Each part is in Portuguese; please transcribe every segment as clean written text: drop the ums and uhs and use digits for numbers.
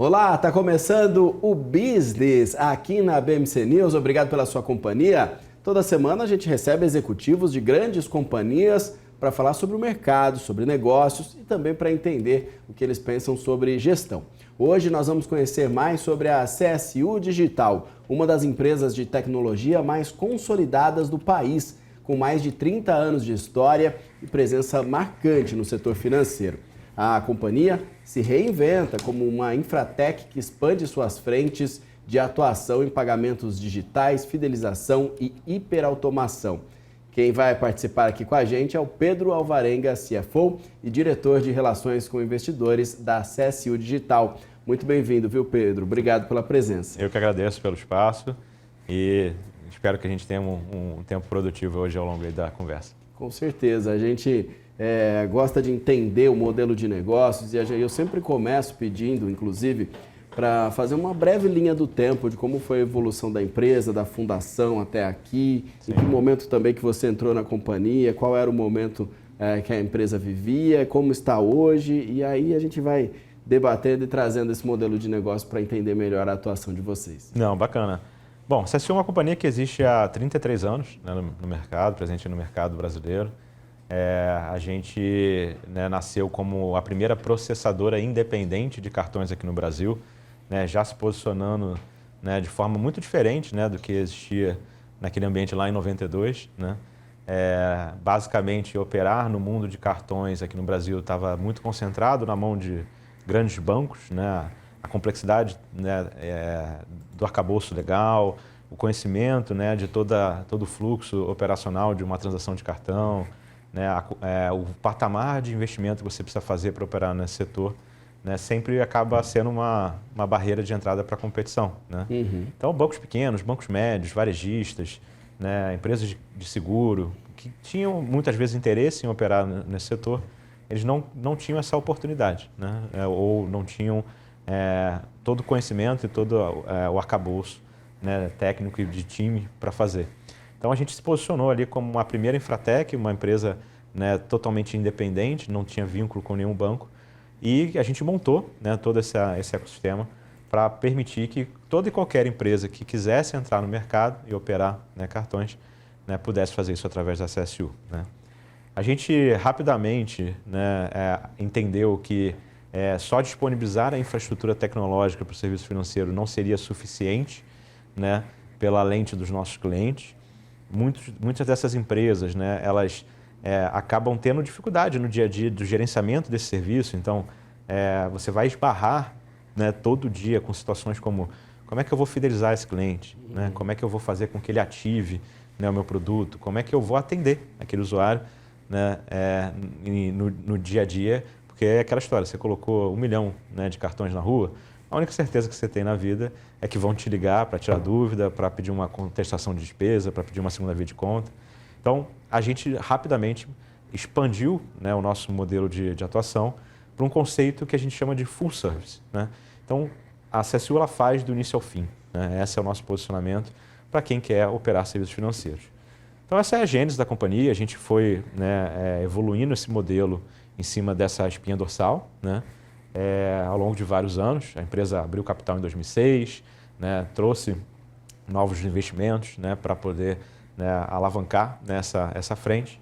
Olá, está começando o Business aqui na BMC News. Obrigado pela sua companhia. Toda semana a gente recebe executivos de grandes companhias para falar sobre o mercado, sobre negócios e também para entender o que eles pensam sobre gestão. Hoje nós vamos conhecer mais sobre a CSU Digital, uma das empresas de tecnologia mais consolidadas do país, com mais de 30 anos de história e presença marcante no setor financeiro. A companhia se reinventa como uma infratech que expande suas frentes de atuação em pagamentos digitais, fidelização e hiperautomação. Quem vai participar aqui com a gente é o Pedro Alvarenga, CFO e diretor de Relações com Investidores da CSU Digital. Muito bem-vindo, viu, Pedro? Obrigado pela presença. Eu que agradeço pelo espaço e espero que a gente tenha um tempo produtivo hoje ao longo da conversa. Com certeza. A gente gosta de entender o modelo de negócios e eu sempre começo pedindo, inclusive, para fazer uma breve linha do tempo de como foi a evolução da empresa, da fundação até aqui, Sim. Em que momento também que você entrou na companhia, qual era o momento que a empresa vivia, como está hoje, e aí a gente vai debatendo e trazendo esse modelo de negócio para entender melhor a atuação de vocês. Não, bacana. Bom, a CSU é uma companhia que existe há 33 anos, né, no mercado, presente no mercado brasileiro. A gente nasceu como a primeira processadora independente de cartões aqui no Brasil, já se posicionando de forma muito diferente do que existia naquele ambiente lá em 92. Basicamente, operar no mundo de cartões aqui no Brasil estava muito concentrado na mão de grandes bancos, a complexidade do arcabouço legal, o conhecimento de todo o fluxo operacional de uma transação de cartão, o patamar de investimento que você precisa fazer para operar nesse setor, sempre acaba sendo uma barreira de entrada para a competição. Uhum. Então, bancos pequenos, bancos médios, varejistas, empresas de seguro, que tinham muitas vezes interesse em operar nesse setor, eles não tinham essa oportunidade, ou não tinham todo o conhecimento e todo o arcabouço técnico e de time para fazer. Então a gente se posicionou ali como uma primeira infratech, uma empresa totalmente independente, não tinha vínculo com nenhum banco, e a gente montou todo esse ecossistema para permitir que toda e qualquer empresa que quisesse entrar no mercado e operar cartões pudesse fazer isso através da CSU. A gente rapidamente entendeu que só disponibilizar a infraestrutura tecnológica para o serviço financeiro não seria suficiente pela lente dos nossos clientes. Muitas dessas empresas, elas acabam tendo dificuldade no dia a dia do gerenciamento desse serviço. Então, você vai esbarrar todo dia com situações como é que eu vou fidelizar esse cliente, como é que eu vou fazer com que ele ative o meu produto, como é que eu vou atender aquele usuário no dia a dia, porque é aquela história, você colocou 1 milhão de cartões na rua, a única certeza que você tem na vida é que vão te ligar para tirar dúvida, para pedir uma contestação de despesa, para pedir uma segunda via de conta. Então, a gente rapidamente expandiu o nosso modelo de atuação para um conceito que a gente chama de full service. Então, a CSU ela faz do início ao fim. Esse é o nosso posicionamento para quem quer operar serviços financeiros. Então, essa é a gênese da companhia. A gente foi evoluindo esse modelo em cima dessa espinha dorsal, ao longo de vários anos. A empresa abriu capital em 2006, trouxe novos investimentos para poder alavancar essa frente.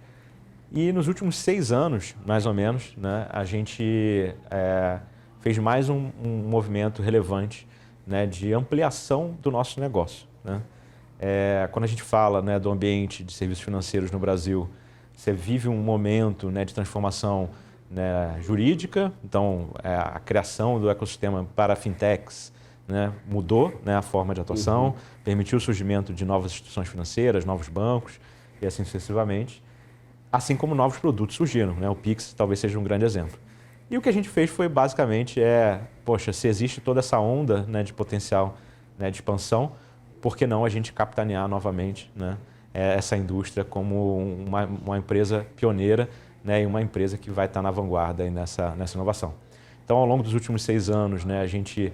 E nos últimos 6 anos, mais ou menos, a gente fez mais um movimento relevante de ampliação do nosso negócio. Quando a gente fala do ambiente de serviços financeiros no Brasil, você vive um momento de transformação jurídica, então a criação do ecossistema para fintechs mudou a forma de atuação, permitiu o surgimento de novas instituições financeiras, novos bancos e assim sucessivamente, assim como novos produtos surgiram, o Pix talvez seja um grande exemplo. E o que a gente fez foi basicamente, se existe toda essa onda de potencial de expansão, por que não a gente capitanear novamente essa indústria como uma empresa pioneira e uma empresa que vai estar na vanguarda aí nessa inovação. Então, ao longo dos últimos 6 anos, a gente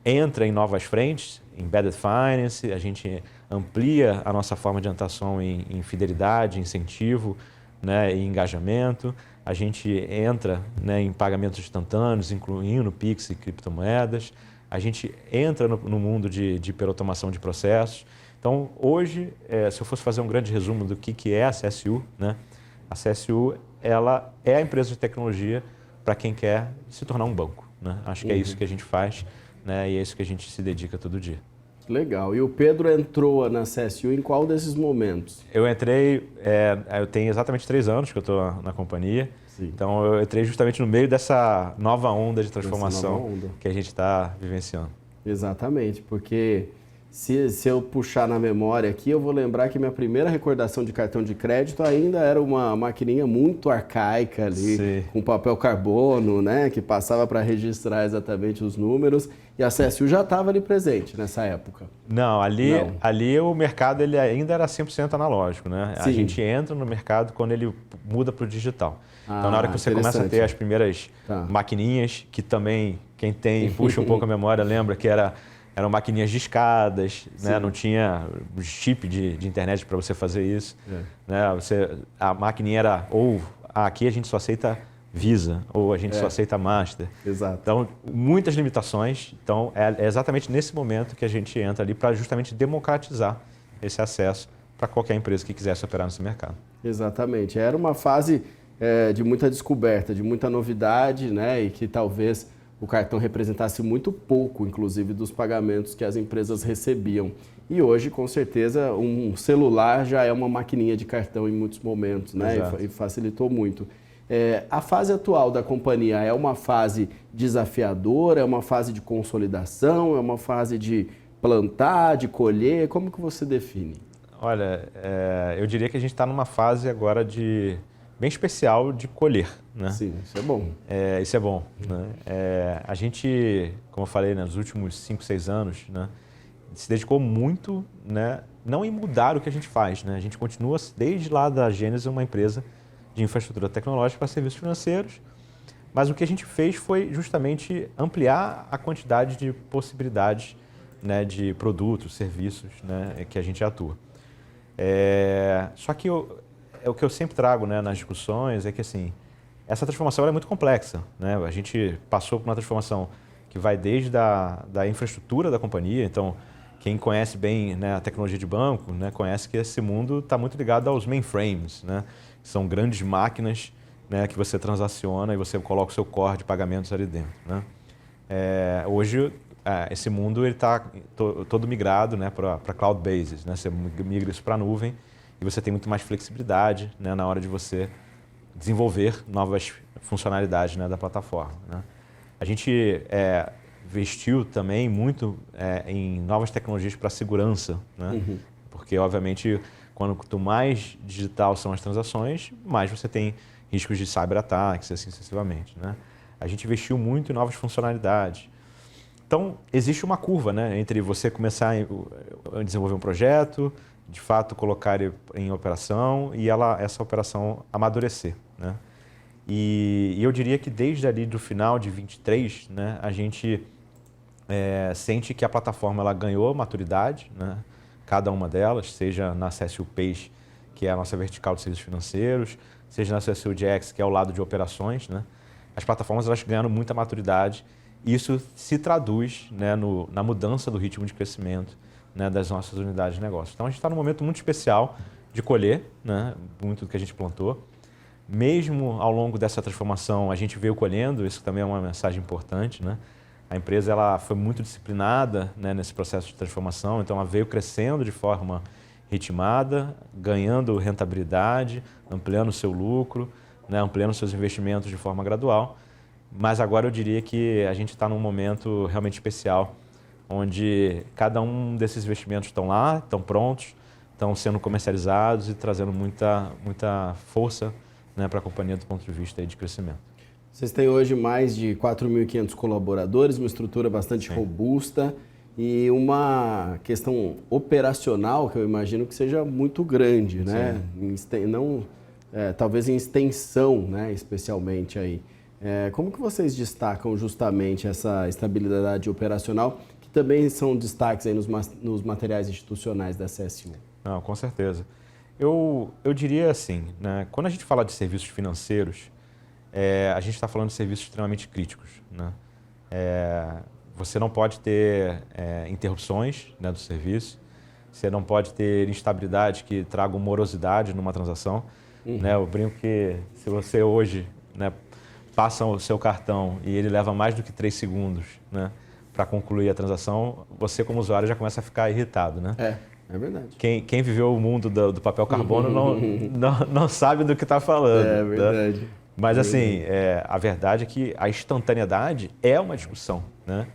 entra em novas frentes, embedded finance, a gente amplia a nossa forma de atuação em fidelidade, incentivo, né, e engajamento. A gente entra, né, em pagamentos instantâneos, incluindo Pix e criptomoedas. A gente entra no mundo de hiperautomação de processos. Então, hoje, se eu fosse fazer um grande resumo do que é a CSU, né, a CSU ela é a empresa de tecnologia para quem quer se tornar um banco, né? Acho que é isso que a gente faz, né, e é isso que a gente se dedica todo dia. Legal. E o Pedro entrou na CSU em qual desses momentos? Eu entrei, eu tenho exatamente 3 anos que eu estou na companhia. Sim. Então eu entrei justamente no meio dessa nova onda de transformação que a gente está vivenciando. Exatamente, porque se eu puxar na memória aqui, eu vou lembrar que minha primeira recordação de cartão de crédito ainda era uma maquininha muito arcaica ali, sim, com papel carbono, né, que passava para registrar exatamente os números. E a CSU já estava ali presente nessa época? Não, ali o mercado ele ainda era 100% analógico, né? Sim. A gente entra no mercado quando ele muda para o digital. Então, na hora que você começa a ter as primeiras maquininhas, que também, quem tem, puxa um pouco a memória, lembra que eram maquininhas discadas, né? Não tinha chip de internet para você fazer isso. Né? A maquininha era, aqui a gente só aceita Visa, ou a gente só aceita Master. Exato. Então, muitas limitações. Então, é exatamente nesse momento que a gente entra ali para justamente democratizar esse acesso para qualquer empresa que quisesse operar nesse mercado. Exatamente. Era uma fase de muita descoberta, de muita novidade, né? E que talvez o cartão representasse muito pouco, inclusive, dos pagamentos que as empresas recebiam. E hoje, com certeza, um celular já é uma maquininha de cartão em muitos momentos, né? E facilitou muito. A fase atual da companhia é uma fase desafiadora, é uma fase de consolidação, é uma fase de plantar, de colher? Como que você define? Olha, eu diria que a gente está numa fase agora bem especial de colher, né? Sim, isso é bom. Isso é bom, né? A gente, como eu falei, nos últimos 5, 6 anos, né, se dedicou muito, né, não em mudar o que a gente faz, né? A gente continua, desde lá da Gênesis, uma empresa de infraestrutura tecnológica para serviços financeiros, mas o que a gente fez foi justamente ampliar a quantidade de possibilidades, né, de produtos, serviços, né, que a gente atua. Só que o que eu sempre trago, né, nas discussões é que assim, essa transformação é muito complexa, né? A gente passou por uma transformação que vai desde da infraestrutura da companhia. Então, quem conhece bem, né, a tecnologia de banco, né, conhece que esse mundo está muito ligado aos mainframes, né? São grandes máquinas, né, que você transaciona e você coloca o seu core de pagamentos ali dentro, né? Hoje, esse mundo está todo migrado, né, para cloud bases, né? Você migra isso para a nuvem e você tem muito mais flexibilidade, né, na hora de você desenvolver novas funcionalidades, né, da plataforma, né? A gente investiu também muito em novas tecnologias para segurança, né? Porque, obviamente, quanto mais digital são as transações, mais você tem riscos de cyberataques, assim sucessivamente, né? A gente investiu muito em novas funcionalidades. Então, existe uma curva, né, entre você começar a desenvolver um projeto, de fato colocar ele em operação e essa operação amadurecer, né? E eu diria que desde ali do final de 23, né, a gente sente que a plataforma ela ganhou maturidade, né? Cada uma delas, seja na CSU Pay, que é a nossa vertical de serviços financeiros, seja na CSU DX, que é o lado de operações, né? As plataformas elas ganharam muita maturidade e isso se traduz, né, na mudança do ritmo de crescimento, né, das nossas unidades de negócio. Então a gente está num momento muito especial de colher, né, muito do que a gente plantou. Mesmo ao longo dessa transformação, a gente veio colhendo, isso também é uma mensagem importante, né? A empresa ela foi muito disciplinada, né, nesse processo de transformação, então ela veio crescendo de forma ritmada, ganhando rentabilidade, ampliando o seu lucro, né, ampliando seus investimentos de forma gradual. Mas agora eu diria que a gente está num momento realmente especial, onde cada um desses investimentos estão lá, estão prontos, estão sendo comercializados e trazendo muita força, né, para a companhia do ponto de vista aí de crescimento. Vocês têm hoje mais de 4.500 colaboradores, uma estrutura bastante robusta e uma questão operacional que eu imagino que seja muito grande, né? Talvez em extensão, né, especialmente aí. Como que vocês destacam justamente essa estabilidade operacional, que também são destaques aí nos materiais institucionais da CSU? Não, com certeza. Eu diria assim, né? Quando a gente fala de serviços financeiros, a gente está falando de serviços extremamente críticos, né? Você não pode ter interrupções, né, do serviço, você não pode ter instabilidade que traga morosidade numa transação. Né? Eu brinco que se você hoje, né, passa o seu cartão e ele leva mais do que 3 segundos, né, para concluir a transação, você como usuário já começa a ficar irritado. Né? É verdade. Quem viveu o mundo do papel carbono não sabe do que está falando. É verdade. Né? Mas assim, a verdade é que a instantaneidade é uma discussão. Né?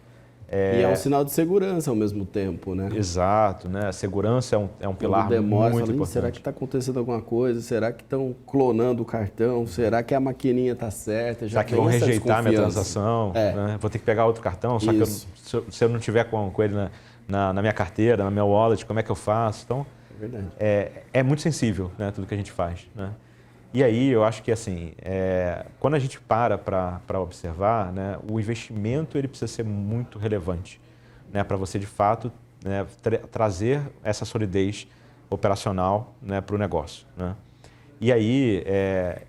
E é um sinal de segurança ao mesmo tempo, né? Exato, né? A segurança é um pilar demora, muito importante. Será que está acontecendo alguma coisa? Será que estão clonando o cartão? Será que a maquininha está certa? Será que vão rejeitar minha transação? Né? Vou ter que pegar outro cartão, só que se eu não tiver com ele na minha carteira, na minha wallet, como é que eu faço? Então, verdade. É muito sensível, né, tudo que a gente faz. Né? E aí eu acho que assim, quando a gente para observar, né, o investimento ele precisa ser muito relevante, né, para você de fato, né, trazer essa solidez operacional, né, para o negócio. Né? E aí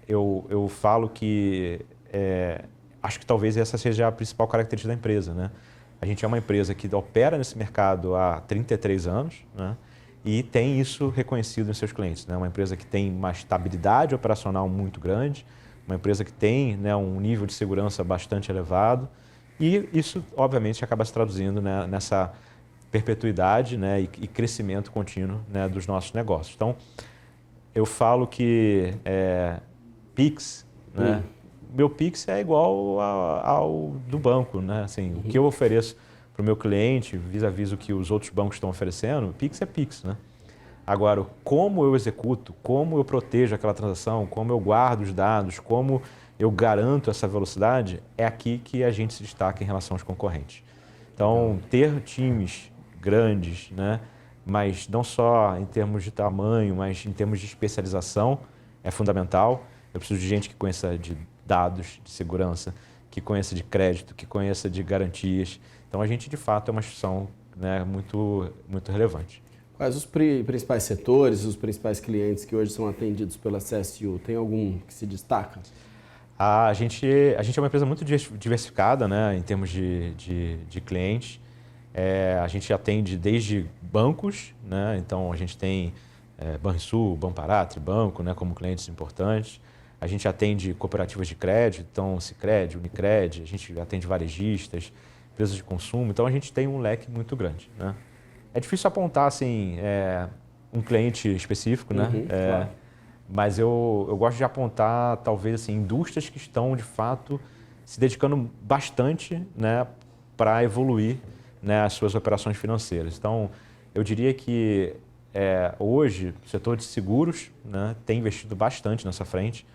eu falo que acho que talvez essa seja a principal característica da empresa. Né? A gente é uma empresa que opera nesse mercado há 33 anos, né? E tem isso reconhecido em seus clientes. Né? Uma empresa que tem uma estabilidade operacional muito grande, uma empresa que tem, né, um nível de segurança bastante elevado, e isso, obviamente, acaba se traduzindo, né, nessa perpetuidade, né, e crescimento contínuo, né, dos nossos negócios. Então, eu falo que Pix, né, meu Pix é igual ao do banco. Né? Assim, o que eu ofereço para o meu cliente, vis-à-vis o que os outros bancos estão oferecendo, Pix é Pix. Né? Agora, como eu executo, como eu protejo aquela transação, como eu guardo os dados, como eu garanto essa velocidade, é aqui que a gente se destaca em relação aos concorrentes. Então, ter times grandes, né, mas não só em termos de tamanho, mas em termos de especialização, é fundamental. Eu preciso de gente que conheça de dados, de segurança, que conheça de crédito, que conheça de garantias. Então, a gente, de fato, é uma instituição, né, muito, muito relevante. Quais os principais setores, os principais clientes que hoje são atendidos pela CSU? Tem algum que se destaca? A gente é uma empresa muito diversificada, né, em termos de clientes. A gente atende desde bancos, né, então a gente tem Banrisul, Banpará, Tribanco, né, como clientes importantes. A gente atende cooperativas de crédito, então Sicredi, Unicred, a gente atende varejistas, empresas de consumo, então a gente tem um leque muito grande. Né? É difícil apontar assim, um cliente específico, né? Claro. Mas eu gosto de apontar talvez assim, indústrias que estão de fato se dedicando bastante, né, para evoluir, né, as suas operações financeiras. Então eu diria que hoje o setor de seguros, né, tem investido bastante nessa frente,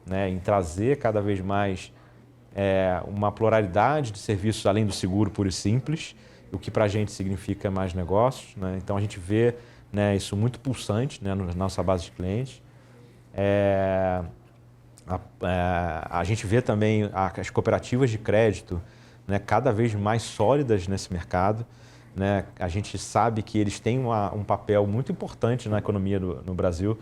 né, em trazer cada vez mais uma pluralidade de serviços além do seguro puro e simples, o que para a gente significa mais negócios. Né? Então a gente vê, né, isso muito pulsante, né, na nossa base de clientes. A gente vê também as cooperativas de crédito, né, cada vez mais sólidas nesse mercado. Né? A gente sabe que eles têm um papel muito importante na economia no Brasil,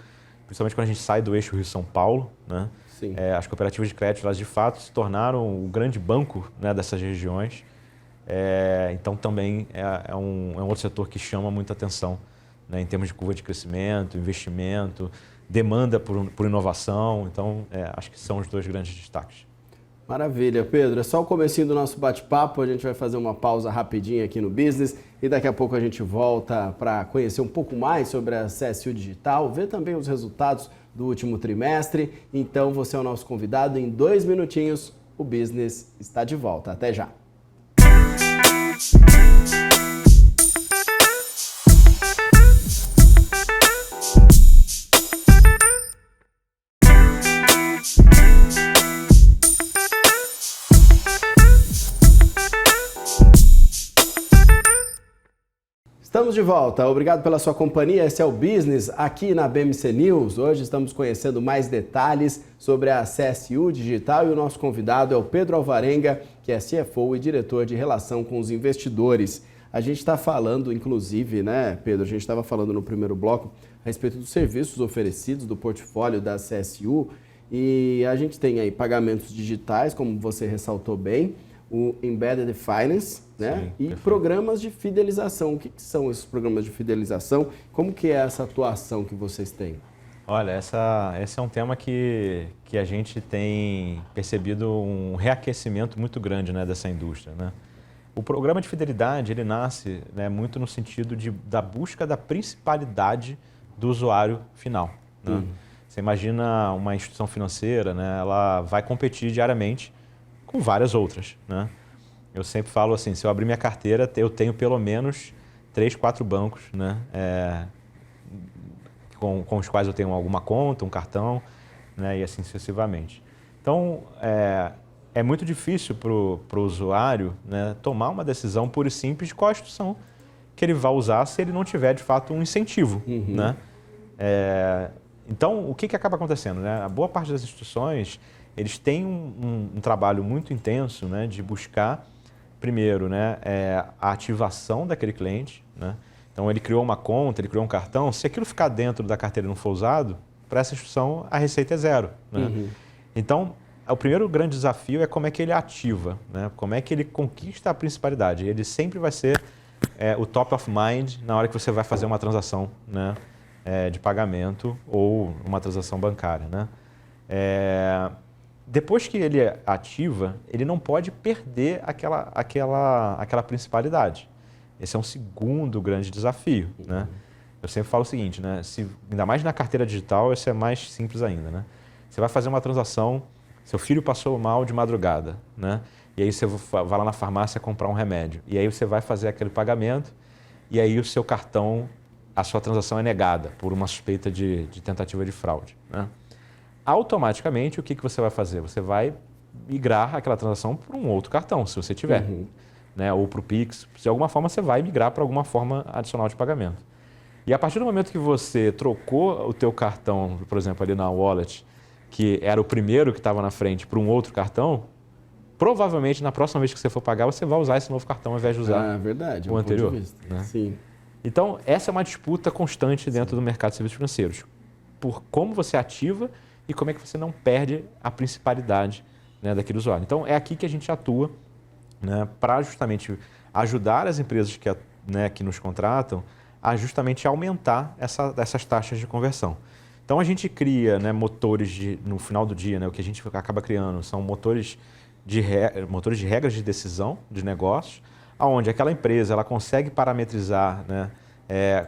principalmente quando a gente sai do eixo Rio-São Paulo. Né? Sim. As cooperativas de crédito, elas de fato se tornaram o grande banco, né, dessas regiões. Então também é um outro setor que chama muita atenção, né, em termos de curva de crescimento, investimento, demanda por inovação. Então acho que são os dois grandes destaques. Maravilha, Pedro. É só o comecinho do nosso bate-papo. A gente vai fazer uma pausa rapidinha aqui no Business e daqui a pouco a gente volta para conhecer um pouco mais sobre a CSU Digital, ver também os resultados do último trimestre. Então, você é o nosso convidado. Em 2 minutinhos, o Business está de volta. Até já. Estamos de volta. Obrigado pela sua companhia. Esse é o Business aqui na BMC News. Hoje estamos conhecendo mais detalhes sobre a CSU Digital e o nosso convidado é o Pedro Alvarenga, que é CFO e diretor de relação com os investidores. A gente está falando, inclusive, né, Pedro? A gente estava falando no primeiro bloco, respeito dos serviços oferecidos do portfólio da CSU. E a gente tem aí pagamentos digitais, como você ressaltou bem, o Embedded Finance, né? Sim, E perfeito. programas de fidelização. O que são esses programas de fidelização? Como que é essa atuação que vocês têm? Olha, esse é um tema que a gente tem percebido um reaquecimento muito grande, né, dessa indústria, né? O programa de fidelidade, ele nasce, né, muito no sentido da busca da principalidade do usuário final, né? Você imagina uma instituição financeira, né, ela vai competir diariamente com várias outras, né? Eu sempre falo assim, se eu abrir minha carteira, eu tenho pelo menos 3, 4 bancos, né, com os quais eu tenho alguma conta, um cartão, né, e assim sucessivamente. Então, é muito difícil para o usuário, né, tomar uma decisão pura e simples de qual instituição que ele vai usar se ele não tiver, de fato, um incentivo, né? Então, o que acaba acontecendo, né? A boa parte das instituições, eles têm um trabalho muito intenso, né, de buscar, primeiro, né, a ativação daquele cliente, né? Então, ele criou uma conta, ele criou um cartão. Se aquilo ficar dentro da carteira e não for usado, para essa instituição a receita é zero, né? Então, o primeiro grande desafio é como é que ele ativa, né? Como é que ele conquista a principalidade. Ele sempre vai ser o top of mind na hora que você vai fazer uma transação, né, de pagamento ou uma transação bancária, né? Depois que ele ativa, ele não pode perder aquela principalidade. Esse é um segundo grande desafio, né? Eu sempre falo o seguinte, né? Ainda mais na carteira digital, isso é mais simples ainda, né? Você vai fazer uma transação, seu filho passou mal de madrugada, né? E aí você vai lá na farmácia comprar um remédio. E aí você vai fazer aquele pagamento e aí o seu cartão, a sua transação é negada por uma suspeita de tentativa de fraude, né? Automaticamente, o que você vai fazer? Você vai migrar aquela transação para um outro cartão, se você tiver, né? Ou para o Pix. De alguma forma, você vai migrar para alguma forma adicional de pagamento. E a partir do momento que você trocou o teu cartão, por exemplo, ali na wallet, que era o primeiro que estava na frente, para um outro cartão, provavelmente na próxima vez que você for pagar, você vai usar esse novo cartão ao invés de usar verdade, o anterior, né? Sim. Então, essa é uma disputa constante dentro do mercado de serviços financeiros. Por como você ativa e como é que você não perde a principalidade, né, daquele usuário. Então, é aqui que a gente atua, né, para justamente ajudar as empresas que nos contratam a justamente aumentar essas taxas de conversão. Então, a gente cria, né, motores no final do dia, né, o que a gente acaba criando são motores de regras de decisão de negócios, onde aquela empresa ela consegue parametrizar, né,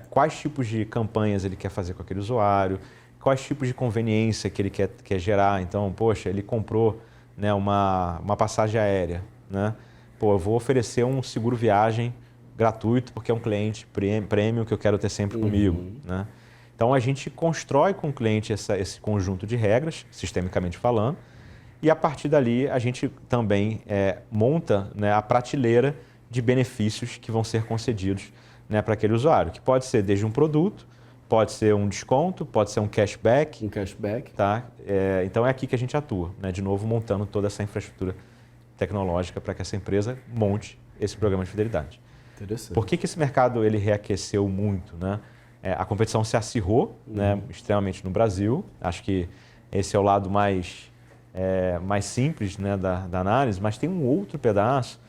quais tipos de campanhas ele quer fazer com aquele usuário, quais tipos de conveniência que ele quer gerar. Então, poxa, ele comprou, né, uma passagem aérea, né? Pô, eu vou oferecer um seguro viagem gratuito porque é um cliente premium que eu quero ter sempre comigo, né? Então, a gente constrói com o cliente esse conjunto de regras, sistemicamente falando, e a partir dali a gente também monta, né, a prateleira de benefícios que vão ser concedidos, né, para aquele usuário, que pode ser desde um produto, pode ser um desconto, pode ser um cashback. Um cashback. Tá? Então é aqui que a gente atua, né? De novo montando toda essa infraestrutura tecnológica para que essa empresa monte esse programa de fidelidade. Interessante. Por que esse mercado ele reaqueceu muito, né? A competição se acirrou, né, extremamente no Brasil. Acho que esse é o lado mais simples, né, da análise, mas tem um outro pedaço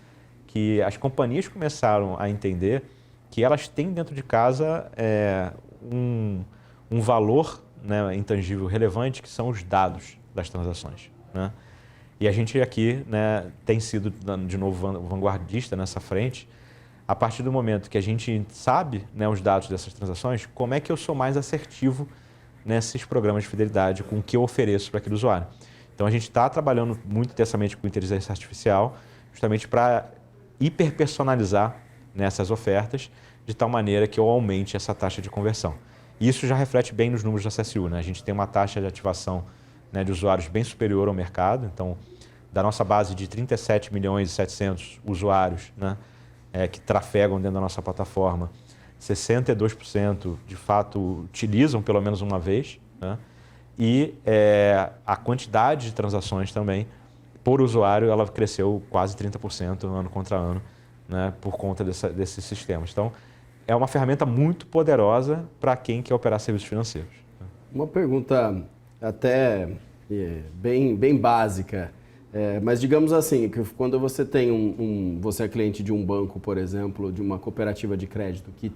que as companhias começaram a entender que elas têm dentro de casa um valor, né, intangível relevante, que são os dados das transações, né? E a gente aqui, né, tem sido, de novo, vanguardista nessa frente, a partir do momento que a gente sabe, né, os dados dessas transações, como é que eu sou mais assertivo nesses programas de fidelidade com o que eu ofereço para aquele usuário. Então, a gente está trabalhando muito intensamente com inteligência artificial, justamente para hiperpersonalizar nessas ofertas, de tal maneira que eu aumente essa taxa de conversão. E isso já reflete bem nos números da CSU, né? A gente tem uma taxa de ativação, né, de usuários bem superior ao mercado. Então, da nossa base de 37 milhões e 700 usuários, né, que trafegam dentro da nossa plataforma, 62% de fato utilizam pelo menos uma vez, né? E a quantidade de transações também por usuário ela cresceu quase 30% ano contra ano, né, por conta desses sistemas. Então, é uma ferramenta muito poderosa para quem quer operar serviços financeiros. Uma pergunta até bem básica, mas digamos assim, que quando você tem você é cliente de um banco, por exemplo, de uma cooperativa de crédito que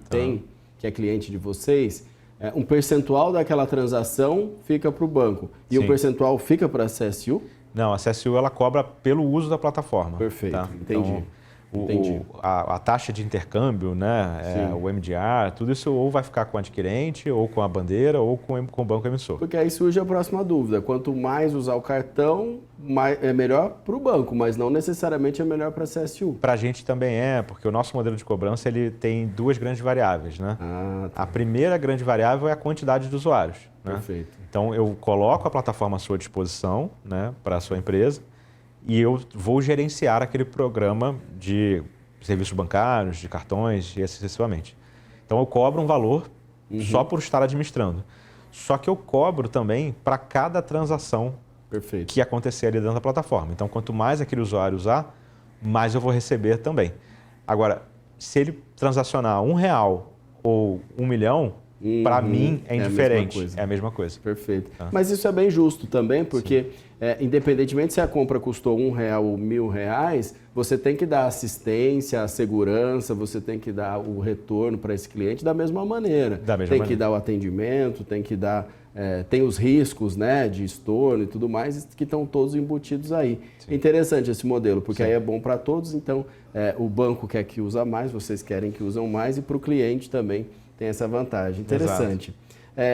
é cliente de vocês, um percentual daquela transação fica para o banco e um percentual fica para a CSU? Não, a CSU ela cobra pelo uso da plataforma. Perfeito, tá? entendi. Então, Entendi. A taxa de intercâmbio, né, o MDR, tudo isso ou vai ficar com o adquirente, ou com a bandeira, ou com o banco emissor. Porque aí surge a próxima dúvida. Quanto mais usar o cartão, é melhor para o banco, mas não necessariamente é melhor para a CSU. Para a gente também porque o nosso modelo de cobrança ele tem duas grandes variáveis. Né? Tá. A primeira grande variável é a quantidade de usuários. Né? Perfeito. Então, eu coloco a plataforma à sua disposição, né, para a sua empresa, e eu vou gerenciar aquele programa de serviços bancários, de cartões e assim sucessivamente. Então, eu cobro um valor só por estar administrando. Só que eu cobro também para cada transação que acontecer ali dentro da plataforma. Então, quanto mais aquele usuário usar, mais eu vou receber também. Agora, se ele transacionar R$1 ou 1 milhão, para mim é indiferente. É a mesma coisa. Perfeito. Mas isso é bem justo também, porque independentemente se a compra custou R$1 ou R$1.000, você tem que dar assistência, a segurança, você tem que dar o retorno para esse cliente da mesma maneira. Tem que dar o atendimento, tem que dar... tem os riscos, né, de estorno e tudo mais que estão todos embutidos aí. Sim. É interessante esse modelo, porque aí é bom para todos, então o banco quer que usa mais, vocês querem que usam mais e para o cliente também tem essa vantagem. Interessante.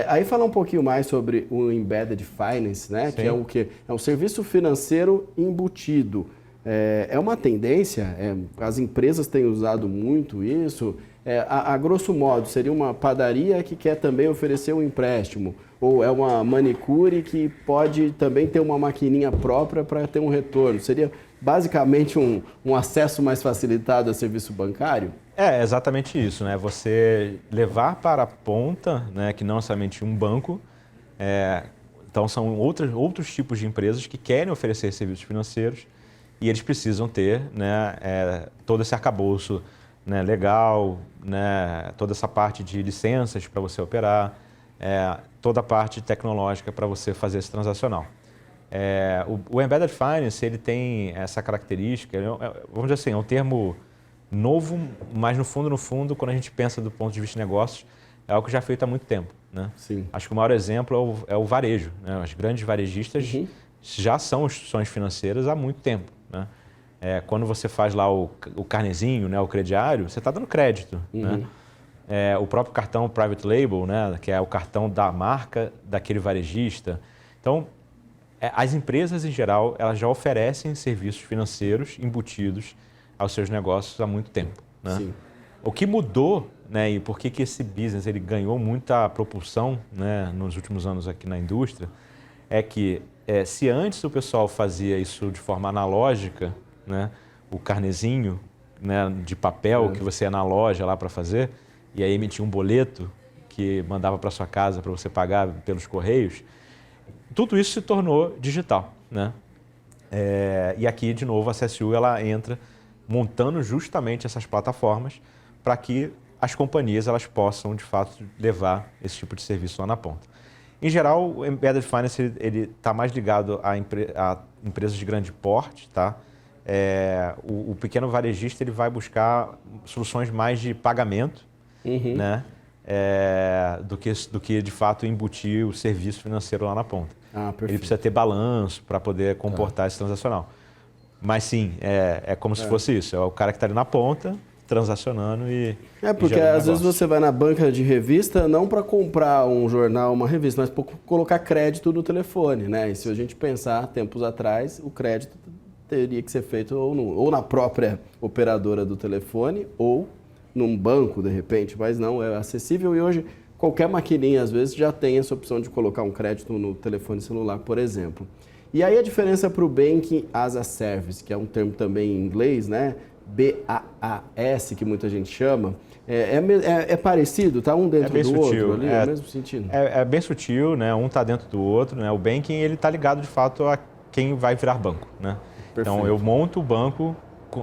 Aí falar um pouquinho mais sobre o Embedded Finance, né? Sim. Que é o quê? É um serviço financeiro embutido. É uma tendência, as empresas têm usado muito isso. A grosso modo, seria uma padaria que quer também oferecer um empréstimo, ou é uma manicure que pode também ter uma maquininha própria para ter um retorno. Seria basicamente um acesso mais facilitado a serviço bancário? É exatamente isso, né? Você levar para a ponta, né, que não é somente um banco, então são outros tipos de empresas que querem oferecer serviços financeiros e eles precisam ter, né, todo esse arcabouço, né, legal, né, toda essa parte de licenças para você operar, toda a parte tecnológica para você fazer esse transacional. O Embedded Finance ele tem essa característica, vamos dizer assim, é um termo novo, mas no fundo, quando a gente pensa do ponto de vista de negócios, é algo que já é feito há muito tempo. Né? Sim. Acho que o maior exemplo é o varejo. Né? Os grandes varejistas já são instituições financeiras há muito tempo. Né? Quando você faz lá o carnezinho, né, o crediário, você está dando crédito. Né? O próprio cartão Private Label, né, que é o cartão da marca daquele varejista. Então, as empresas em geral, elas já oferecem serviços financeiros embutidos aos seus negócios há muito tempo. Né? Sim. O que mudou, né, e por que esse business ele ganhou muita propulsão, né, nos últimos anos aqui na indústria, é que se antes o pessoal fazia isso de forma analógica, né, o carnezinho, né, de papel que você ia na loja lá para fazer, e aí emitia um boleto que mandava para sua casa para você pagar pelos correios, tudo isso se tornou digital. Né? E aqui, de novo, a CSU ela entra montando justamente essas plataformas para que as companhias elas possam, de fato, levar esse tipo de serviço lá na ponta. Em geral, o Embedded Finance ele está mais ligado a empresas de grande porte. Tá? O pequeno varejista ele vai buscar soluções mais de pagamento, né? Do que, de fato, embutir o serviço financeiro lá na ponta. Ele precisa ter balanço para poder comportar esse transacional. Mas sim, é como se fosse isso. É o cara que está ali na ponta, transacionando e... porque às vezes você vai na banca de revista não para comprar um jornal, uma revista, mas para colocar crédito no telefone, né? E se a gente pensar tempos atrás, o crédito teria que ser feito ou na própria operadora do telefone ou num banco, de repente, mas não, é acessível e hoje qualquer maquininha, às vezes, já tem essa opção de colocar um crédito no telefone celular, por exemplo. E aí a diferença para o Banking as a Service, que é um termo também em inglês, né? BaaS, que muita gente chama, é parecido, tá um dentro do outro ali, é o mesmo sentido? É bem sutil, né? Um está dentro do outro, né? O Banking ele está ligado de fato a quem vai virar banco, né? Então eu monto o banco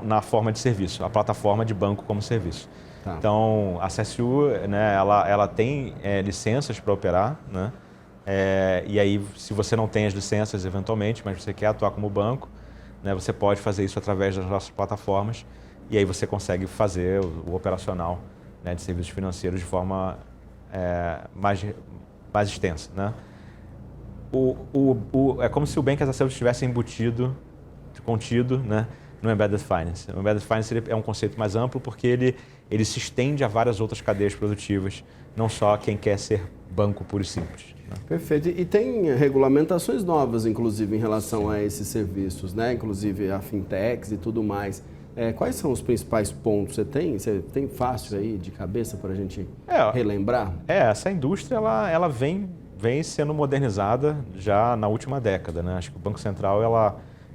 na forma de serviço, a plataforma de banco como serviço. Tá. Então, a CSU, né, ela tem licenças para operar, né? E aí, se você não tem as licenças eventualmente, mas você quer atuar como banco, né, você pode fazer isso através das nossas plataformas e aí você consegue fazer o operacional, né, de serviços financeiros de forma mais extensa, né? É como se o Bank as a Service estivesse contido, né, no Embedded Finance. O Embedded Finance é um conceito mais amplo porque ele se estende a várias outras cadeias produtivas, não só quem quer ser banco puro e simples. Né? Perfeito. E tem regulamentações novas, inclusive, em relação a esses serviços, né? Inclusive a fintechs e tudo mais. Quais são os principais pontos? Você tem fácil aí de cabeça para a gente relembrar? Essa indústria ela vem sendo modernizada já na última década, né? Acho que o Banco Central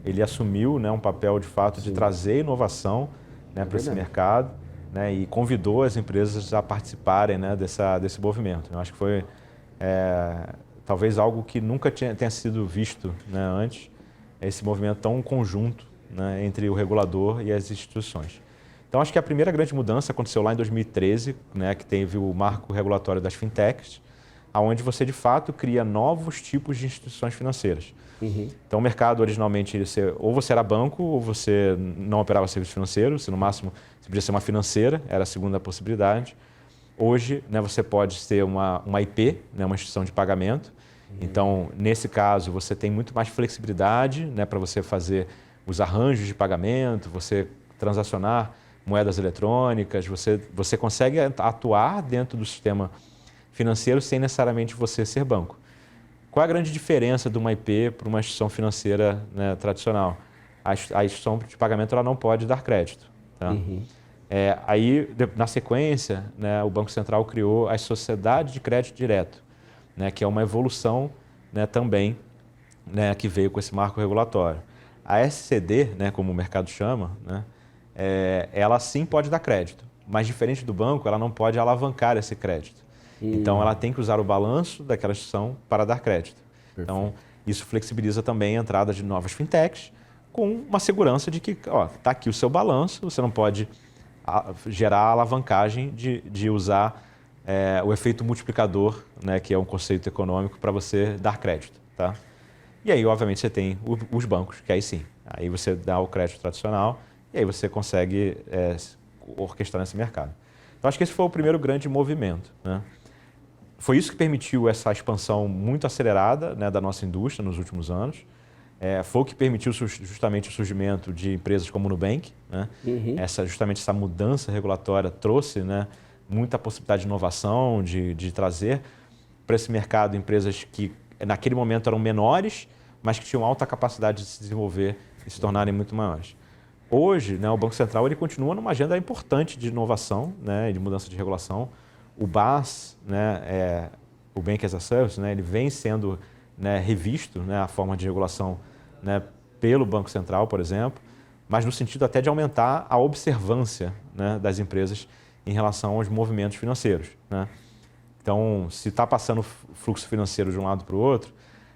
ele assumiu, né, um papel de fato de trazer inovação, né, para esse mercado, né, e convidou as empresas a participarem, né, desse movimento. Eu acho que foi talvez algo que nunca tenha sido visto, né, antes, esse movimento tão conjunto, né, entre o regulador e as instituições. Então, acho que a primeira grande mudança aconteceu lá em 2013, né, que teve o marco regulatório das fintechs, onde você, de fato, cria novos tipos de instituições financeiras. Uhum. Então, o mercado, originalmente, ou você era banco, ou você não operava serviço financeiro, você, no máximo, você podia ser uma financeira, era a segunda possibilidade. Hoje, né, você pode ser uma IP, né, uma instituição de pagamento. Uhum. Então, nesse caso, você tem muito mais flexibilidade, né, para você fazer os arranjos de pagamento, você transacionar moedas eletrônicas, você consegue atuar dentro do sistema financeiro sem necessariamente você ser banco. Qual é a grande diferença de uma IP para uma instituição financeira, né, tradicional? A instituição de pagamento ela não pode dar crédito. Tá? Uhum. Aí, na sequência, né, o Banco Central criou as sociedades de crédito direto, né, que é uma evolução, né, também, né, que veio com esse marco regulatório. A SCD, né, como o mercado chama, né, ela sim pode dar crédito, mas diferente do banco, ela não pode alavancar esse crédito. Então, ela tem que usar o balanço daquela instituição para dar crédito. Perfeito. Então, isso flexibiliza também a entrada de novas fintechs com uma segurança de que está aqui o seu balanço, você não pode gerar a alavancagem de usar o efeito multiplicador, né, que é um conceito econômico, para você dar crédito. Tá? E aí, obviamente, você tem os bancos, que aí sim. Aí você dá o crédito tradicional e aí você consegue orquestrar nesse mercado. Então, acho que esse foi o primeiro grande movimento, né? Foi isso que permitiu essa expansão muito acelerada, né, da nossa indústria nos últimos anos. Foi o que permitiu justamente o surgimento de empresas como o Nubank. Né? Uhum. Justamente essa mudança regulatória trouxe, né, muita possibilidade de inovação, de trazer para esse mercado empresas que naquele momento eram menores, mas que tinham alta capacidade de se desenvolver e se tornarem muito maiores. Hoje, né, o Banco Central ele continua numa agenda importante de inovação, né, e de mudança de regulação. O BaaS, né, o Bank as a Service, né, ele vem sendo, né, revisto, né, a forma de regulação, né, pelo Banco Central, por exemplo, mas no sentido até de aumentar a observância, né, das empresas em relação aos movimentos financeiros. Né? Então, se está passando fluxo financeiro de um lado para o outro,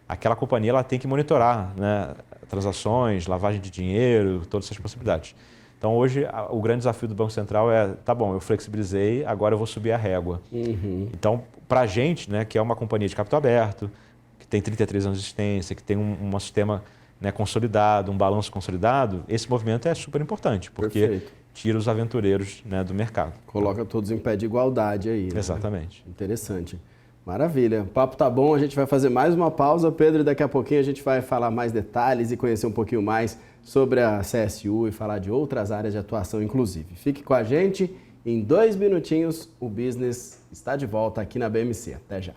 aquela companhia ela tem que monitorar, né, transações, lavagem de dinheiro, todas essas possibilidades. Então, hoje, o grande desafio do Banco Central tá bom, eu flexibilizei, agora eu vou subir a régua. Uhum. Então, para a gente, né, que é uma companhia de capital aberto, que tem 33 anos de existência, que tem um sistema, né, consolidado, um balanço consolidado, esse movimento é super importante, porque tira os aventureiros, né, do mercado. Coloca todos em pé de igualdade aí. Né? Exatamente. Interessante. Maravilha. O papo tá bom, a gente vai fazer mais uma pausa, Pedro, e daqui a pouquinho a gente vai falar mais detalhes e conhecer um pouquinho mais sobre a CSU e falar de outras áreas de atuação, inclusive. Fique com a gente, em 2 minutinhos o Business está de volta aqui na BMC. Até já.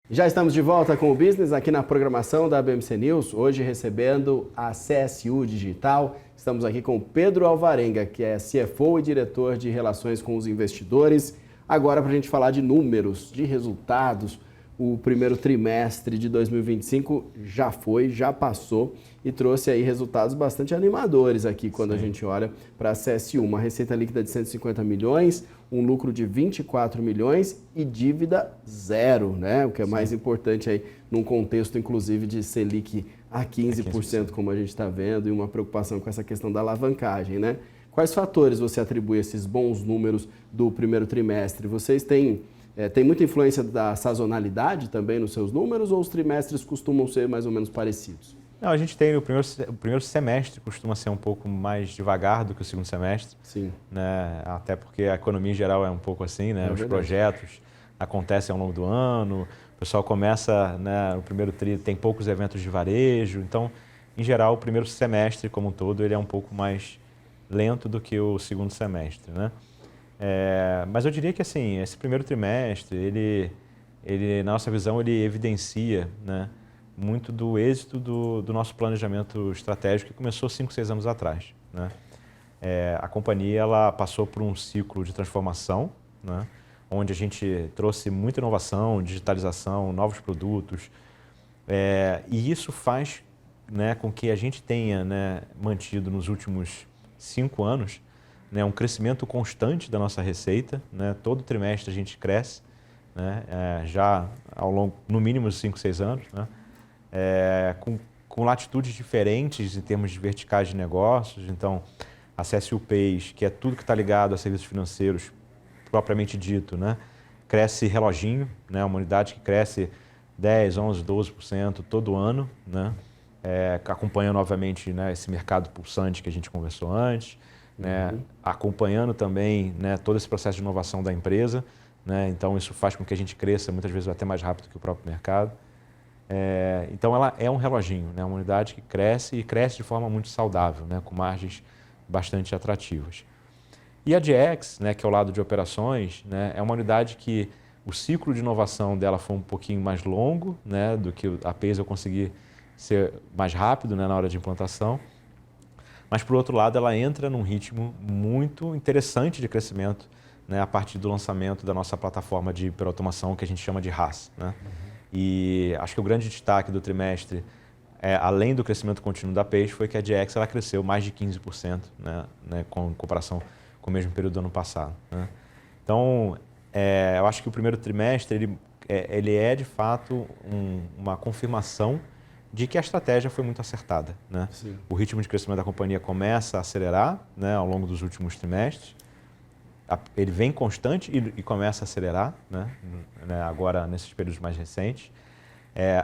Já estamos de volta com o Business aqui na programação da BMC News, hoje recebendo a CSU Digital. Estamos aqui com o Pedro Alvarenga, que é CFO e diretor de Relações com os Investidores. Agora para a gente falar de números, de resultados, o primeiro trimestre de 2025 já passou e trouxe aí resultados bastante animadores aqui quando a gente olha para a CSU. Uma receita líquida de 150 milhões, um lucro de 24 milhões e dívida zero, né? O que é mais importante aí num contexto, inclusive, de Selic a 15%, como a gente está vendo, e uma preocupação com essa questão da alavancagem, né? Quais fatores você atribui a esses bons números do primeiro trimestre? Vocês têm muita influência da sazonalidade também nos seus números ou os trimestres costumam ser mais ou menos parecidos? Não, a gente tem o primeiro semestre costuma ser um pouco mais devagar do que o segundo semestre. Sim. Né? Até porque a economia em geral é um pouco assim, né? Os projetos acontecem ao longo do ano, o pessoal começa, né, no primeiro tri tem poucos eventos de varejo, então, em geral, o primeiro semestre como um todo ele é um pouco mais lento do que o segundo semestre, né? Mas eu diria que assim, esse primeiro trimestre, ele na nossa visão, ele evidencia, né, muito do êxito do nosso planejamento estratégico que começou 5, 6 anos atrás, né? A companhia ela passou por um ciclo de transformação, né, onde a gente trouxe muita inovação, digitalização, novos produtos, e isso faz, né, com que a gente tenha, né, mantido nos últimos 5 anos, né, um crescimento constante da nossa receita, né? Todo trimestre a gente cresce, né, já ao longo, no mínimo, 5, 6 anos, né? Com latitudes diferentes em termos de verticais de negócios. Então, a CSU Pay, que é tudo que está ligado a serviços financeiros, propriamente dito, né? Cresce reloginho, né? Uma unidade que cresce 10, 11, 12% todo ano, né? Acompanhando, obviamente, né, esse mercado pulsante que a gente conversou antes, né? Acompanhando também, né, todo esse processo de inovação da empresa, né? Então, isso faz com que a gente cresça, muitas vezes até mais rápido que o próprio mercado. Então, ela é um reloginho, né? Uma unidade que cresce e cresce de forma muito saudável, né? Com margens bastante atrativas. E a DX, né, que é o lado de operações, né, é uma unidade que o ciclo de inovação dela foi um pouquinho mais longo, né, do que a Payz eu consegui ser mais rápido, né, na hora de implantação. Mas, por outro lado, ela entra num ritmo muito interessante de crescimento, né, a partir do lançamento da nossa plataforma de hiperautomação, que a gente chama de RaaS, né? E acho que o grande destaque do trimestre, além do crescimento contínuo da Payz, foi que a DX ela cresceu mais de 15%, né, com comparação com o mesmo período do ano passado, né? Então, eu acho que o primeiro trimestre ele é de fato uma confirmação de que a estratégia foi muito acertada, né? O ritmo de crescimento da companhia começa a acelerar, né, ao longo dos últimos trimestres. Ele vem constante e começa a acelerar, né, agora nesses períodos mais recentes.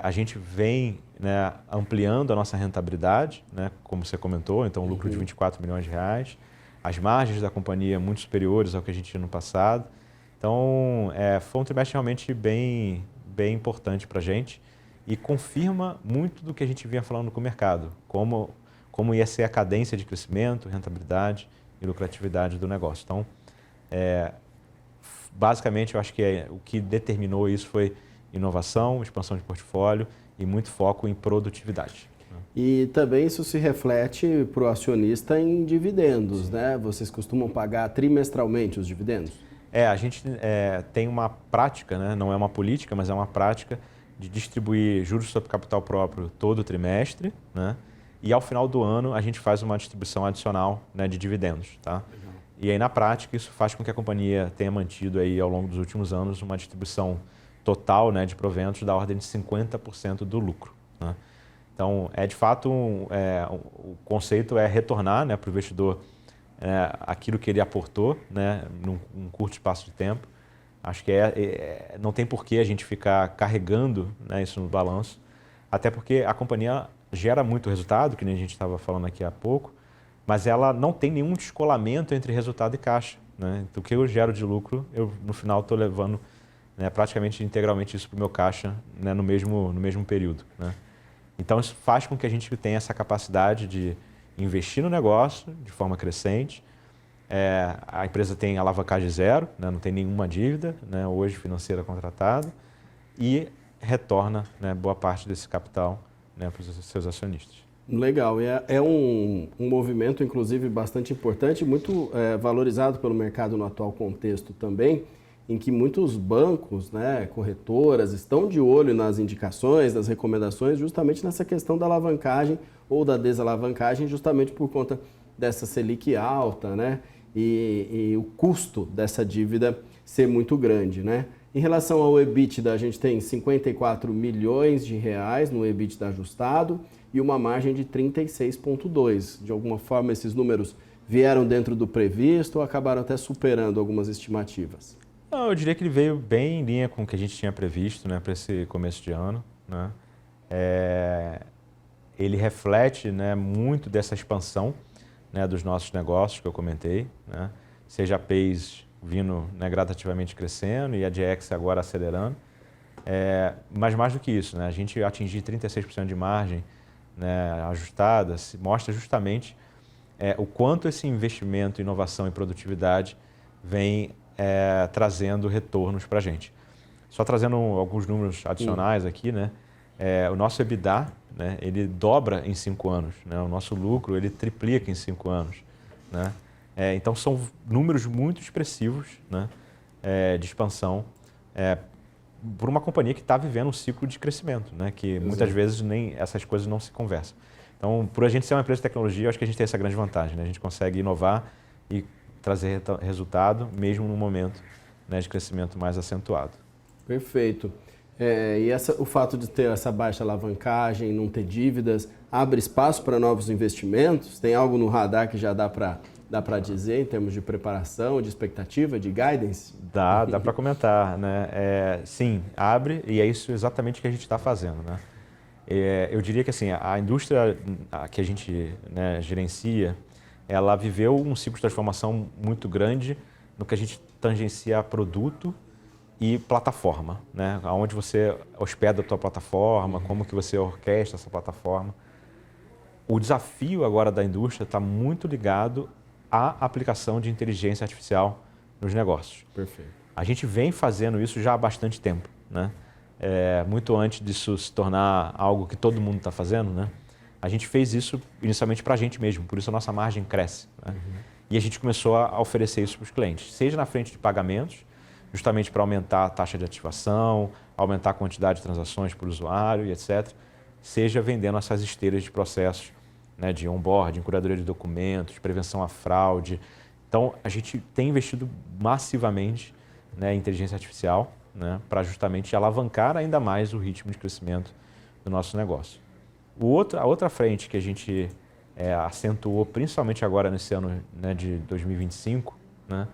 A gente vem, né, ampliando a nossa rentabilidade, né, como você comentou, então um lucro de 24 milhões de reais. As margens da companhia muito superiores ao que a gente tinha no passado. Então, foi um trimestre realmente bem importante para a gente e confirma muito do que a gente vinha falando com o mercado, como ia ser a cadência de crescimento, rentabilidade e lucratividade do negócio. Então, basicamente, eu acho que o que determinou isso foi inovação, expansão de portfólio e muito foco em produtividade. E também isso se reflete para o acionista em dividendos, né? Vocês costumam pagar trimestralmente os dividendos? A gente tem uma prática, né? Não é uma política, mas é uma prática de distribuir juros sobre capital próprio todo trimestre, né? E ao final do ano a gente faz uma distribuição adicional, né, de dividendos, tá? Legal. E aí na prática isso faz com que a companhia tenha mantido aí ao longo dos últimos anos uma distribuição total, né, de proventos da ordem de 50% do lucro, né? Então, de fato, o conceito é retornar, né, para o investidor aquilo que ele aportou, né, num curto espaço de tempo. Acho que não tem por que a gente ficar carregando, né, isso no balanço, até porque a companhia gera muito resultado, que nem a gente estava falando aqui há pouco, mas ela não tem nenhum descolamento entre resultado e caixa, né? Então, o que eu gero de lucro, eu no final estou levando, né, praticamente integralmente isso para o meu caixa, né, no mesmo período, né? Então, isso faz com que a gente tenha essa capacidade de investir no negócio de forma crescente. A empresa tem alavancagem zero, né, não tem nenhuma dívida, né, hoje financeira contratada, e retorna, né, boa parte desse capital, né, para os seus acionistas. Legal, é um movimento, inclusive, bastante importante, muito valorizado pelo mercado no atual contexto também. em que muitos bancos, né, corretoras, estão de olho nas indicações, nas recomendações, justamente nessa questão da alavancagem ou da desalavancagem, justamente por conta dessa Selic alta, né, e o custo dessa dívida ser muito grande, né. Em relação ao EBITDA, a gente tem 54 milhões de reais no EBITDA ajustado e uma margem de 36,2%. De alguma forma, esses números vieram dentro do previsto ou acabaram até superando algumas estimativas? Não, eu diria que ele veio bem em linha com o que a gente tinha previsto, né, para esse começo de ano, né. Ele reflete, né, muito dessa expansão, né, dos nossos negócios que eu comentei, né, seja a PAYS vindo, né, gradativamente crescendo e a DX agora acelerando. Mas mais do que isso, né, a gente atingir 36% de margem, né, ajustada, mostra justamente o quanto esse investimento em inovação e produtividade vem trazendo retornos para a gente. Só trazendo alguns números adicionais aqui, né, o nosso EBITDA, né, ele dobra em 5 anos, né, o nosso lucro ele triplica em 5 anos, né. Então são números muito expressivos, né, de expansão por uma companhia que está vivendo um ciclo de crescimento, né, que muitas vezes nem essas coisas não se conversam. Então, por a gente ser uma empresa de tecnologia, eu acho que a gente tem essa grande vantagem, né? A gente consegue inovar e trazer resultado mesmo num momento, né, de crescimento mais acentuado. Perfeito. E o fato de ter essa baixa alavancagem, não ter dívidas, abre espaço para novos investimentos? Tem algo no radar que já dá para dizer em termos de preparação, de expectativa, de guidance? Dá para comentar, né? Sim, abre e é isso exatamente que a gente está fazendo, né? Eu diria que assim, a indústria que a gente, né, gerencia, ela viveu um ciclo de transformação muito grande no que a gente tangencia a produto e plataforma, né? Onde você hospeda a tua plataforma, como que você orquestra essa plataforma. O desafio agora da indústria está muito ligado à aplicação de inteligência artificial nos negócios. Perfeito. A gente vem fazendo isso já há bastante tempo, né? Muito antes disso se tornar algo que todo mundo está fazendo, né? A gente fez isso inicialmente para a gente mesmo, por isso a nossa margem cresce, né? E a gente começou a oferecer isso para os clientes, seja na frente de pagamentos, justamente para aumentar a taxa de ativação, aumentar a quantidade de transações por usuário e etc., seja vendendo essas esteiras de processos, né, de onboarding, curadoria de documentos, prevenção à fraude. Então, a gente tem investido massivamente, né, em inteligência artificial, né, para justamente alavancar ainda mais o ritmo de crescimento do nosso negócio. A outra frente que a gente acentuou, principalmente agora nesse ano, né, de 2025, né,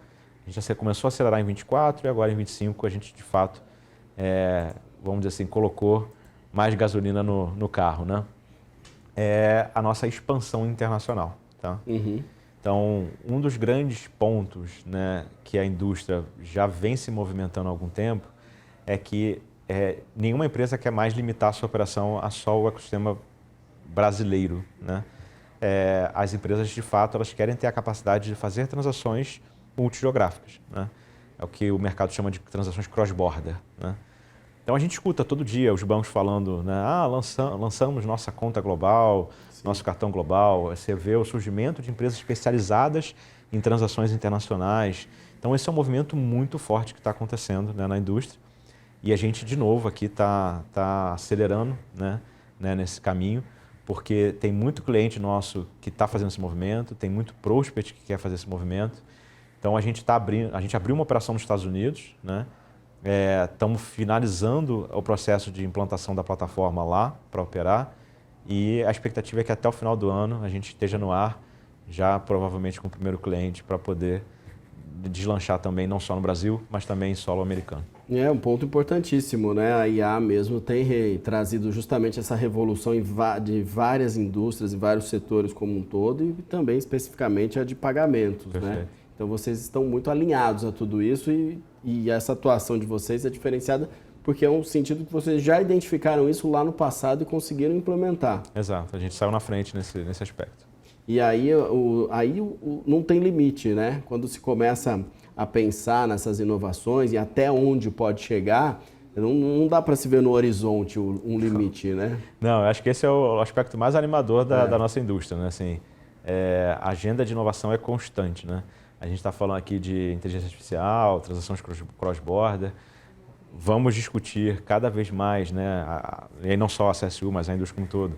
a gente começou a acelerar em 24 e agora em 25 a gente de fato, vamos dizer assim, colocou mais gasolina no carro, né? A nossa expansão internacional, tá? Então, um dos grandes pontos, né, que a indústria já vem se movimentando há algum tempo é que nenhuma empresa quer mais limitar a sua operação a só o ecossistema brasileiro, né? As empresas, de fato, elas querem ter a capacidade de fazer transações multigeográficas, né? É o que o mercado chama de transações cross-border, né? Então, a gente escuta todo dia os bancos falando, né, lançamos nossa conta global, sim, nosso cartão global. Você vê o surgimento de empresas especializadas em transações internacionais. Então, esse é um movimento muito forte que está acontecendo, né, na indústria. E a gente, de novo, aqui está acelerando, né, nesse caminho, porque tem muito cliente nosso que está fazendo esse movimento, tem muito prospect que quer fazer esse movimento. Então, a gente abriu uma operação nos Estados Unidos, né? Estamos finalizando o processo de implantação da plataforma lá para operar e a expectativa é que até o final do ano a gente esteja no ar, já provavelmente com o primeiro cliente, para poder deslanchar também, não só no Brasil, mas também em solo americano. É um ponto importantíssimo, né? A IA mesmo tem trazido justamente essa revolução de várias indústrias e vários setores como um todo e também especificamente a de pagamentos, né? Então vocês estão muito alinhados a tudo isso e essa atuação de vocês é diferenciada porque é um sentido que vocês já identificaram isso lá no passado e conseguiram implementar. Exato, a gente saiu na frente nesse aspecto. E aí, não tem limite, né? Quando se começa a pensar nessas inovações e até onde pode chegar, não dá para se ver no horizonte um limite, né? Não, eu acho que esse é o aspecto mais animador da nossa indústria, né? Assim, a agenda de inovação é constante, né? a gente está falando aqui de inteligência artificial, transações cross-border. Vamos discutir cada vez mais, né, e aí não só a CSU, mas a indústria como um todo,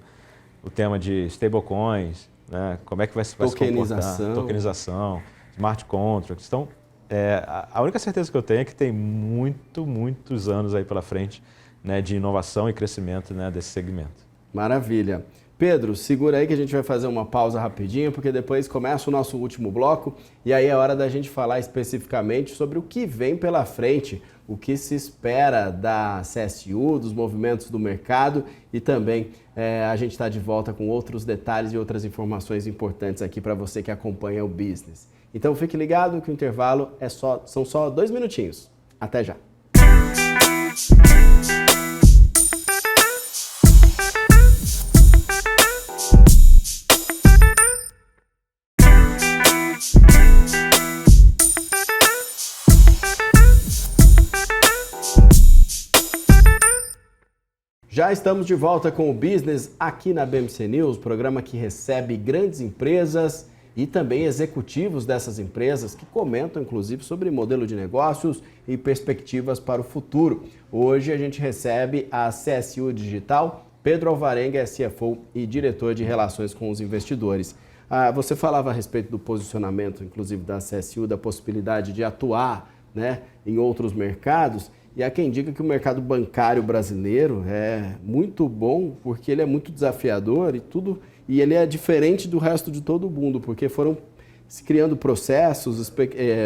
o tema de stablecoins, né, como é que vai se comportar, tokenização, smart contracts. Então, a única certeza que eu tenho é que tem muitos anos aí pela frente, né, de inovação e crescimento, né, desse segmento. Maravilha. Pedro, segura aí que a gente vai fazer uma pausa rapidinho, porque depois começa o nosso último bloco e aí é hora da gente falar especificamente sobre o que vem pela frente, o que se espera da CSU, dos movimentos do mercado e também a gente está de volta com outros detalhes e outras informações importantes aqui para você que acompanha o business. Então fique ligado que o intervalo são só 2 minutinhos. Até já! Já estamos de volta com o Business aqui na BMC News, programa que recebe grandes empresas e também executivos dessas empresas que comentam, inclusive, sobre modelo de negócios e perspectivas para o futuro. Hoje a gente recebe a CSU Digital, Pedro Alvarenga, CFO e diretor de Relações com os Investidores. Você falava a respeito do posicionamento, inclusive, da CSU, da possibilidade de atuar, né, em outros mercados. E há quem diga que o mercado bancário brasileiro é muito bom porque ele é muito desafiador e ele é diferente do resto de todo mundo, porque foram se criando processos,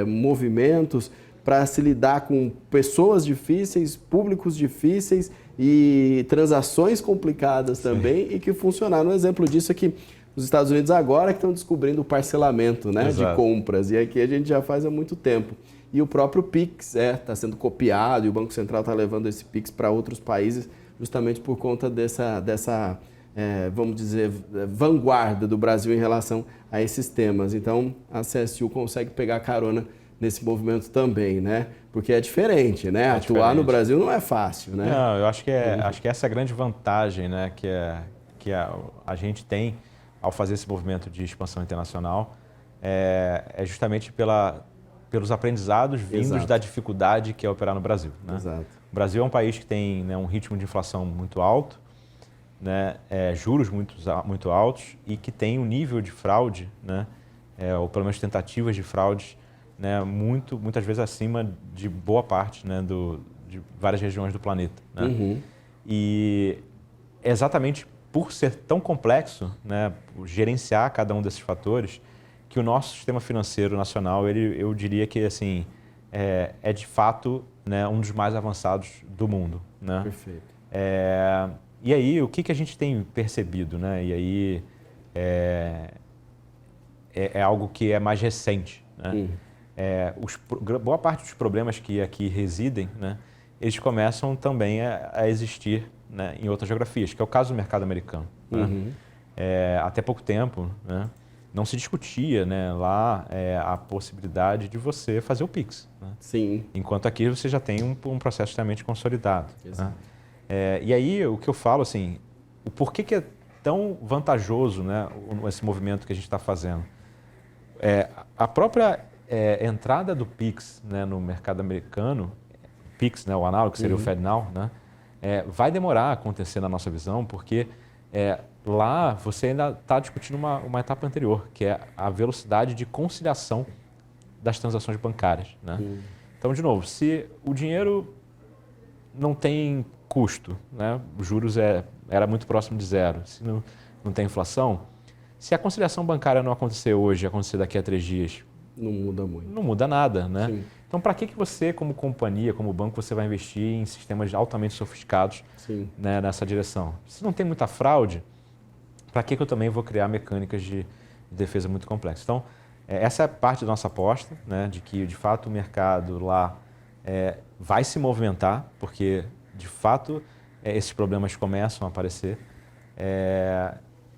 movimentos para se lidar com pessoas difíceis, públicos difíceis e transações complicadas também. Sim. E que funcionaram. Um exemplo disso é que os Estados Unidos agora que estão descobrindo o parcelamento, né, de compras, e aqui a gente já faz há muito tempo. E o próprio Pix está sendo copiado e o Banco Central está levando esse Pix para outros países justamente por conta dessa vamos dizer, vanguarda do Brasil em relação a esses temas. Então, a CSU consegue pegar carona nesse movimento também, né? Porque é diferente, né? Atuar diferente. No Brasil não é fácil, né? Não, eu acho que essa é a grande vantagem, né, que a gente tem ao fazer esse movimento de expansão internacional, é justamente pelos aprendizados vindos Exato. Da dificuldade que é operar no Brasil. Né? Exato. O Brasil é um país que tem, né, um ritmo de inflação muito alto, né, juros muito altos e que tem um nível de fraude, né, ou pelo menos tentativas de fraude, né, muitas vezes acima de boa parte, né, de várias regiões do planeta. Né? Uhum. E exatamente por ser tão complexo, né, gerenciar cada um desses fatores, que o nosso sistema financeiro nacional, eu diria que assim, é de fato, né, um dos mais avançados do mundo. Né? Perfeito. E aí, o que a gente tem percebido? Né? E aí, é algo que é mais recente. Né? Boa parte dos problemas que aqui residem, né, eles começam também a existir, né, em outras geografias, que é o caso do mercado americano. Uhum. Né? Até pouco tempo, né, não se discutia, né, lá a possibilidade de você fazer o Pix. Né? Sim. Enquanto aqui você já tem um processo extremamente consolidado. Exato. Né? E aí o que eu falo, assim, o porquê que é tão vantajoso, né, esse movimento que a gente está fazendo? A própria entrada do Pix, né, no mercado americano, Pix, né, o análogo que seria o FedNow, né, vai demorar a acontecer na nossa visão, porque lá você ainda está discutindo uma etapa anterior, que é a velocidade de conciliação das transações bancárias. Né? Então, de novo, se o dinheiro não tem custo, né? Os juros era muito próximo de zero, se não tem inflação, se a conciliação bancária não acontecer hoje, acontecer daqui a 3 dias, não muda muito. Não muda nada. Né? Sim. Então, para que você, como companhia, como banco, você vai investir em sistemas altamente sofisticados, né, nessa direção? Se não tem muita fraude, para que eu também vou criar mecânicas de defesa muito complexas? Então, essa é parte da nossa aposta, né, de que, de fato, o mercado lá vai se movimentar, porque, de fato, esses problemas começam a aparecer.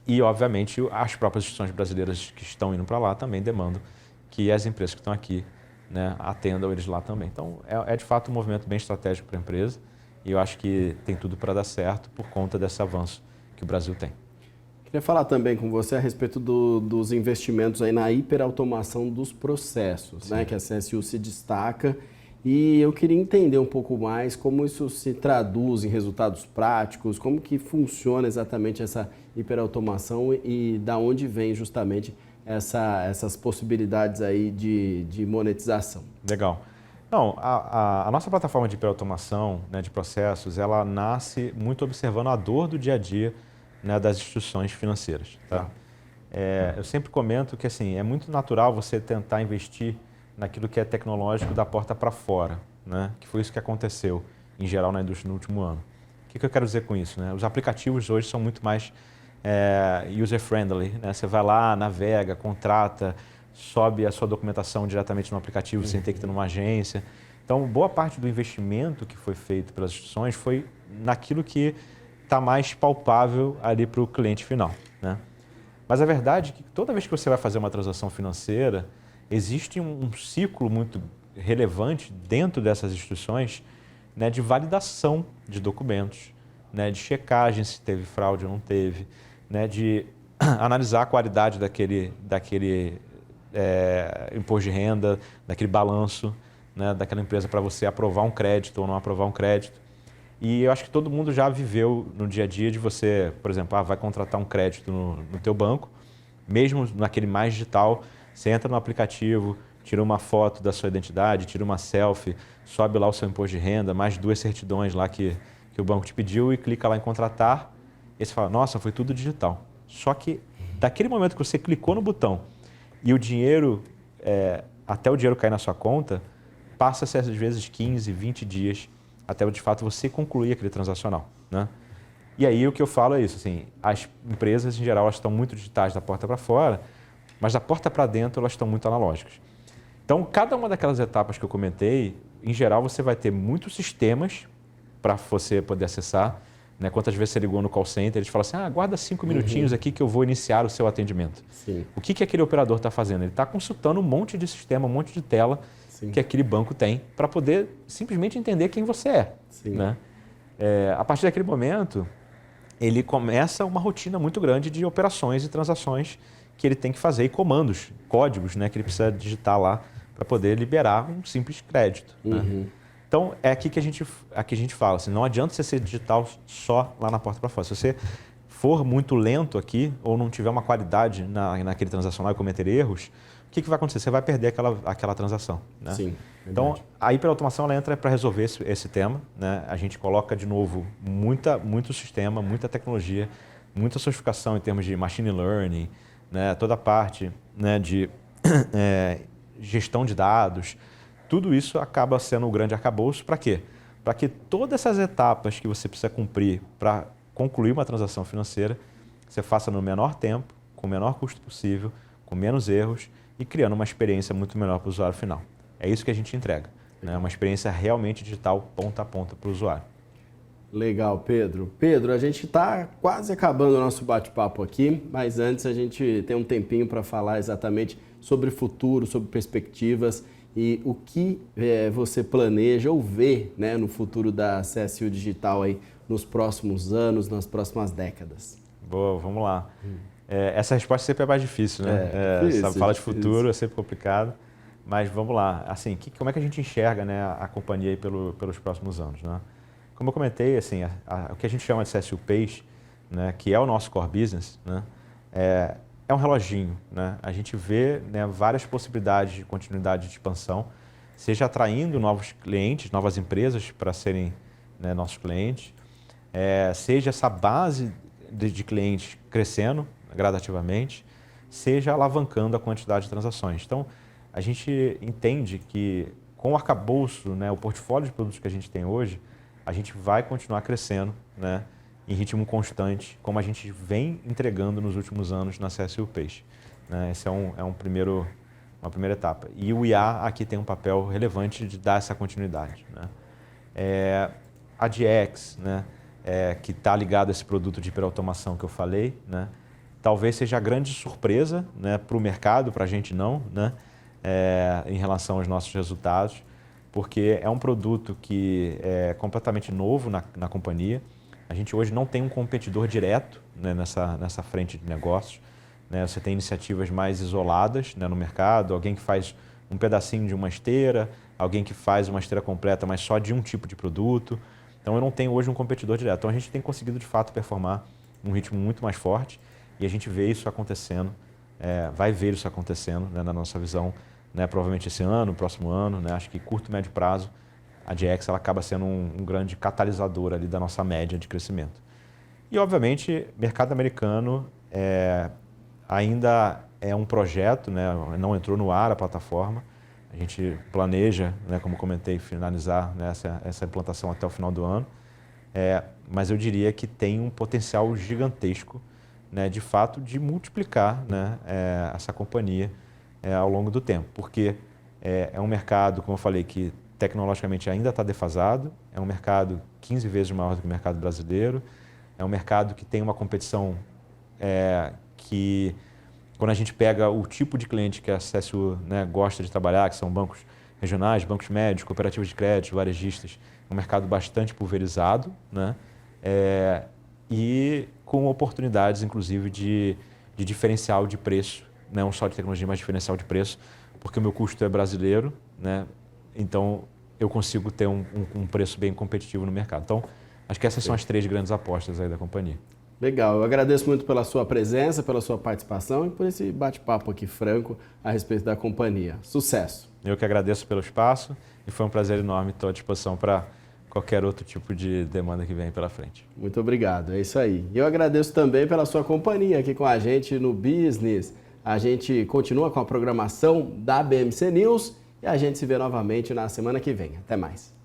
E, obviamente, as próprias instituições brasileiras que estão indo para lá também demandam que as empresas que estão aqui, né, atendam eles lá também. Então, de fato um movimento bem estratégico para a empresa e eu acho que tem tudo para dar certo por conta desse avanço que o Brasil tem. Queria falar também com você a respeito dos investimentos aí na hiperautomação dos processos, né, que a CSU se destaca. E eu queria entender um pouco mais como isso se traduz em resultados práticos, como que funciona exatamente essa hiperautomação e da onde vem justamente essas possibilidades aí de monetização. Legal. Não, a nossa plataforma de hiperautomação, né, de processos, ela nasce muito observando a dor do dia a dia, né, das instituições financeiras. Tá? Eu sempre comento que assim, é muito natural você tentar investir naquilo que é tecnológico da porta para fora, né? Que foi isso que aconteceu, em geral, na indústria no último ano. O que eu quero dizer com isso? Né? Os aplicativos hoje são muito mais user-friendly. Né? Você vai lá, navega, contrata, sobe a sua documentação diretamente no aplicativo sem ter que ter numa agência. Então, boa parte do investimento que foi feito pelas instituições foi naquilo que está mais palpável ali para o cliente final. Né? Mas a verdade é que toda vez que você vai fazer uma transação financeira, existe um ciclo muito relevante dentro dessas instituições, né, de validação de documentos, né, de checagem se teve fraude ou não teve, né, de analisar a qualidade daquele imposto de renda, daquele balanço, né, daquela empresa para você aprovar um crédito ou não aprovar um crédito. E eu acho que todo mundo já viveu no dia a dia de você, por exemplo, vai contratar um crédito no teu banco, mesmo naquele mais digital, você entra no aplicativo, tira uma foto da sua identidade, tira uma selfie, sobe lá o seu imposto de renda, mais 2 certidões lá que o banco te pediu e clica lá em contratar. E você fala, nossa, foi tudo digital. Só que daquele momento que você clicou no botão e o dinheiro, até o dinheiro cair na sua conta, passa-se às vezes 15, 20 dias até de fato você concluir aquele transacional. Né? E aí o que eu falo é isso, assim, as empresas em geral elas estão muito digitais da porta para fora, mas da porta para dentro elas estão muito analógicas. Então, cada uma daquelas etapas que eu comentei, em geral você vai ter muitos sistemas para você poder acessar. Né? Quantas vezes você ligou no call center, eles falam assim, aguarda 5 minutinhos aqui que eu vou iniciar o seu atendimento. Sim. O que aquele operador está fazendo? Ele está consultando um monte de sistema, um monte de tela que aquele banco tem para poder simplesmente entender quem você é. Né? A partir daquele momento, ele começa uma rotina muito grande de operações e transações que ele tem que fazer e comandos, códigos, né, que ele precisa digitar lá para poder liberar um simples crédito. Né? Então, é aqui que a gente fala, assim, não adianta você ser digital só lá na porta para fora. Se você for muito lento aqui ou não tiver uma qualidade naquele transacional e cometer erros, o que vai acontecer? Você vai perder aquela transação. Né? Sim, então, a hiperautomação ela entra para resolver esse tema. Né? A gente coloca, de novo, muito sistema, muita tecnologia, muita sofisticação em termos de machine learning, né? Toda a parte, né, de gestão de dados. Tudo isso acaba sendo um grande arcabouço. Para quê? Para que todas essas etapas que você precisa cumprir para concluir uma transação financeira, você faça no menor tempo, com o menor custo possível, com menos erros e criando uma experiência muito melhor para o usuário final. É isso que a gente entrega, né? Uma experiência realmente digital, ponta a ponta para o usuário. Legal, Pedro. Pedro, a gente está quase acabando o nosso bate-papo aqui, mas antes a gente tem um tempinho para falar exatamente sobre futuro, sobre perspectivas e o que você planeja ou vê, né, no futuro da CSU Digital aí, nos próximos anos, nas próximas décadas. Boa, vamos lá. Essa resposta sempre é mais difícil, né? Difícil, falar de futuro é sempre complicado, mas vamos lá. Assim, como é que a gente enxerga, né, a companhia aí pelos próximos anos, né? Como eu comentei, assim, o que a gente chama de CSU Pay, né, que é o nosso core business, né, é um reloginho. Né? A gente vê, né, várias possibilidades de continuidade de expansão, seja atraindo novos clientes, novas empresas para serem, né, nossos clientes, seja essa base de clientes crescendo gradativamente, seja alavancando a quantidade de transações. Então, a gente entende que com o arcabouço, né, o portfólio de produtos que a gente tem hoje, a gente vai continuar crescendo, né, em ritmo constante, como a gente vem entregando nos últimos anos na CSU Pay. Né? Esse é uma primeira etapa. E o IA aqui tem um papel relevante de dar essa continuidade. Né? A DX, né, que está ligado a esse produto de hiperautomação que eu falei, né, talvez seja a grande surpresa, né, para o mercado, para a gente não, né, em relação aos nossos resultados, porque é um produto que é completamente novo na companhia. A gente hoje não tem um competidor direto, né, nessa frente de negócios. Né? Você tem iniciativas mais isoladas, né, no mercado, alguém que faz um pedacinho de uma esteira, alguém que faz uma esteira completa, mas só de um tipo de produto. Então eu não tenho hoje um competidor direto. Então a gente tem conseguido de fato performar num ritmo muito mais forte e a gente vê isso acontecendo, vai ver isso acontecendo, né, na nossa visão, né, provavelmente esse ano, próximo ano. Né? Acho que curto e médio prazo a GX ela acaba sendo um grande catalisador ali da nossa média de crescimento. E, obviamente, mercado americano ainda é um projeto, né? Não entrou no ar a plataforma. A gente planeja, né, como comentei, finalizar, né, essa implantação até o final do ano. Mas eu diria que tem um potencial gigantesco, né, de fato, de multiplicar, né, essa companhia ao longo do tempo. Porque é um mercado, como eu falei, que tecnologicamente ainda está defasado, é um mercado 15 vezes maior do que o mercado brasileiro, é um mercado que tem uma competição que, quando a gente pega o tipo de cliente que a CSU, né, gosta de trabalhar, que são bancos regionais, bancos médios, cooperativas de crédito, varejistas, é um mercado bastante pulverizado, né, e com oportunidades, inclusive, de diferencial de preço, não só de tecnologia, mas diferencial de preço, porque o meu custo é brasileiro, né, então eu consigo ter um preço bem competitivo no mercado. Então, acho que essas são as 3 grandes apostas aí da companhia. Legal, eu agradeço muito pela sua presença, pela sua participação e por esse bate-papo aqui franco a respeito da companhia. Sucesso! Eu que agradeço pelo espaço e foi um prazer enorme, estou à disposição para qualquer outro tipo de demanda que venha pela frente. Muito obrigado, é isso aí. E eu agradeço também pela sua companhia aqui com a gente no Business. A gente continua com a programação da BMC News e a gente se vê novamente na semana que vem. Até mais!